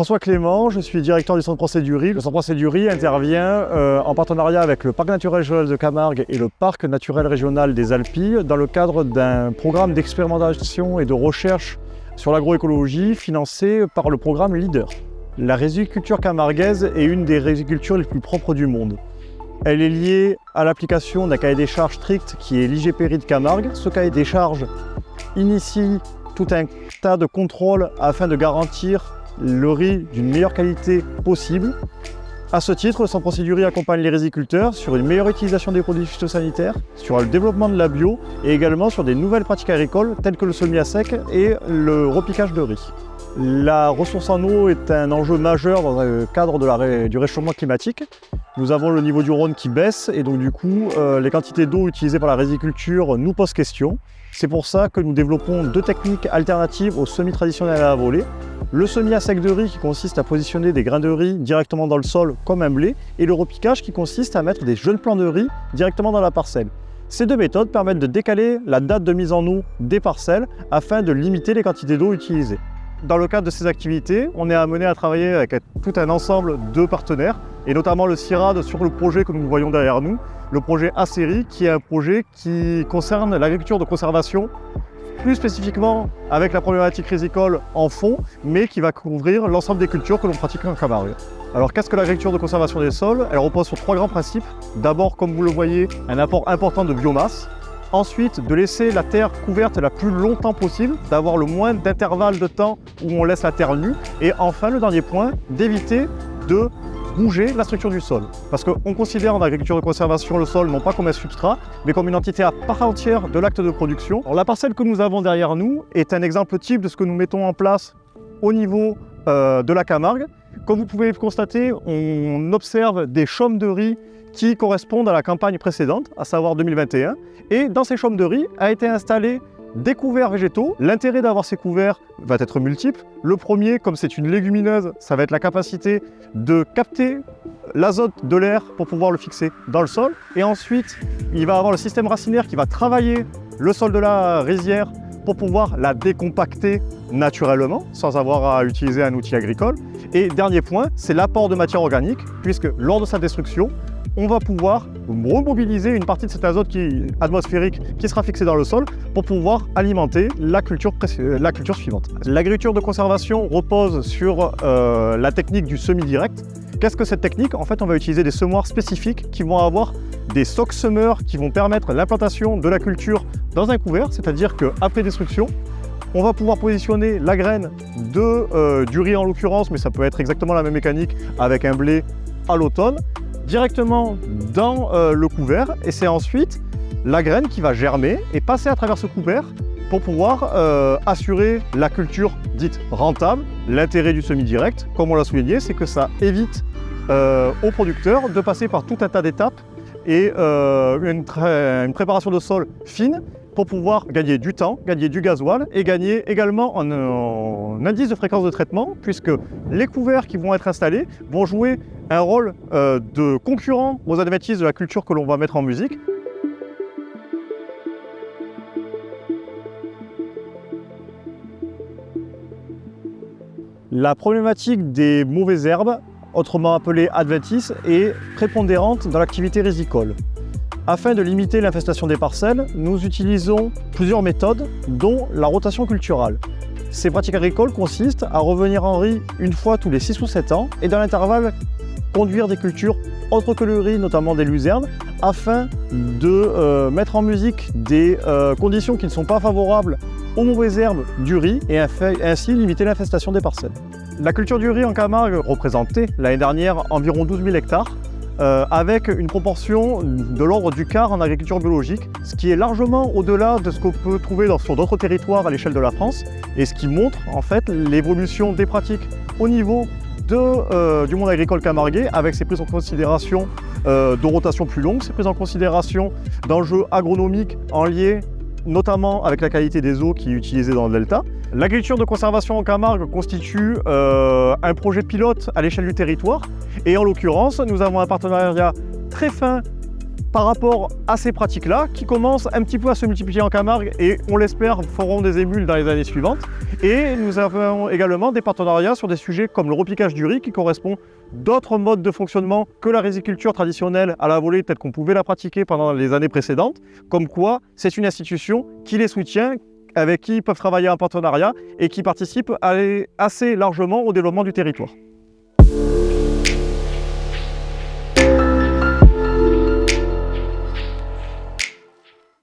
François Clément, je suis directeur du Centre Procès du Riz. Le Centre Procès du Riz intervient en partenariat avec le Parc naturel régional de Camargue et le Parc naturel régional des Alpilles dans le cadre d'un programme d'expérimentation et de recherche sur l'agroécologie financé par le programme LEADER. La riziculture camarguaise est une des rizicultures les plus propres du monde. Elle est liée à l'application d'un cahier des charges strict qui est l'IGPRI de Camargue. Ce cahier des charges initie tout un tas de contrôles afin de garantir le riz d'une meilleure qualité possible. À ce titre, le Centre Procès du Riz accompagne les riziculteurs sur une meilleure utilisation des produits phytosanitaires, sur le développement de la bio et également sur des nouvelles pratiques agricoles telles que le semis à sec et le repiquage de riz. La ressource en eau est un enjeu majeur dans le cadre du réchauffement climatique. Nous avons le niveau du Rhône qui baisse et donc du coup les quantités d'eau utilisées par la riziculture nous posent question. C'est pour ça que nous développons deux techniques alternatives au semis traditionnel à la volée. Le semis à sec de riz qui consiste à positionner des grains de riz directement dans le sol comme un blé et le repiquage qui consiste à mettre des jeunes plants de riz directement dans la parcelle. Ces deux méthodes permettent de décaler la date de mise en eau des parcelles afin de limiter les quantités d'eau utilisées. Dans le cadre de ces activités, on est amené à travailler avec tout un ensemble de partenaires et notamment le CIRAD sur le projet que nous voyons derrière nous, le projet ACERI qui est un projet qui concerne l'agriculture de conservation, plus spécifiquement avec la problématique rizicole en fond, mais qui va couvrir l'ensemble des cultures que l'on pratique en Camargue. Alors qu'est-ce que l'agriculture de conservation des sols? Elle repose sur trois grands principes. D'abord, comme vous le voyez, un apport important de biomasse. Ensuite, de laisser la terre couverte le plus longtemps possible, d'avoir le moins d'intervalle de temps où on laisse la terre nue. Et enfin, le dernier point, d'éviter de bouger la structure du sol. Parce qu'on considère en agriculture de conservation le sol non pas comme un substrat, mais comme une entité à part entière de l'acte de production. Alors, la parcelle que nous avons derrière nous est un exemple type de ce que nous mettons en place au niveau de la Camargue. Comme vous pouvez le constater, on observe des chaumes de riz qui correspondent à la campagne précédente, à savoir 2021. Et dans ces chaumes de riz a été installé des couverts végétaux. L'intérêt d'avoir ces couverts va être multiple. Le premier, comme c'est une légumineuse, ça va être la capacité de capter l'azote de l'air pour pouvoir le fixer dans le sol. Et ensuite, il va avoir le système racinaire qui va travailler le sol de la rizière pour pouvoir la décompacter naturellement, sans avoir à utiliser un outil agricole. Et dernier point, c'est l'apport de matière organique, puisque lors de sa destruction, on va pouvoir remobiliser une partie de cet azote atmosphérique qui sera fixé dans le sol pour pouvoir alimenter la culture suivante. L'agriculture de conservation repose sur la technique du semis direct. Qu'est-ce que cette technique? En fait, on va utiliser des semoirs spécifiques qui vont avoir des stocks semeurs qui vont permettre l'implantation de la culture dans un couvert, c'est-à-dire qu'après destruction, on va pouvoir positionner la graine du riz en l'occurrence, mais ça peut être exactement la même mécanique avec un blé à l'automne, directement dans le couvert, et c'est ensuite la graine qui va germer et passer à travers ce couvert pour pouvoir assurer la culture dite rentable. L'intérêt du semis direct, comme on l'a souligné, c'est que ça évite aux producteurs de passer par tout un tas d'étapes et une préparation de sol fine pour pouvoir gagner du temps, gagner du gasoil et gagner également en indice de fréquence de traitement, puisque les couverts qui vont être installés vont jouer un rôle de concurrent aux adventices de la culture que l'on va mettre en musique. La problématique des mauvaises herbes, autrement appelées adventices, est prépondérante dans l'activité rizicole. Afin de limiter l'infestation des parcelles, nous utilisons plusieurs méthodes, dont la rotation culturale. Ces pratiques agricoles consistent à revenir en riz une fois tous les 6 ou 7 ans et dans l'intervalle conduire des cultures autres que le riz, notamment des luzernes, afin de mettre en musique des conditions qui ne sont pas favorables aux mauvaises herbes du riz et ainsi limiter l'infestation des parcelles. La culture du riz en Camargue représentait l'année dernière environ 12 000 hectares, avec une proportion de l'ordre du quart en agriculture biologique, ce qui est largement au-delà de ce qu'on peut trouver sur d'autres territoires à l'échelle de la France, et ce qui montre en fait l'évolution des pratiques au niveau du monde agricole camarguais, avec ses prises en considération de rotation plus longue, ses prises en considération d'enjeux agronomiques en lien notamment avec la qualité des eaux qui est utilisée dans le delta. L'agriculture de conservation en Camargue constitue un projet pilote à l'échelle du territoire, et en l'occurrence, nous avons un partenariat très fin par rapport à ces pratiques-là, qui commencent un petit peu à se multiplier en Camargue et, on l'espère, feront des émules dans les années suivantes. Et nous avons également des partenariats sur des sujets comme le repiquage du riz, qui correspond d'autres modes de fonctionnement que la riziculture traditionnelle à la volée, telle qu'on pouvait la pratiquer pendant les années précédentes, comme quoi c'est une institution qui les soutient, avec qui ils peuvent travailler en partenariat et qui participe assez largement au développement du territoire.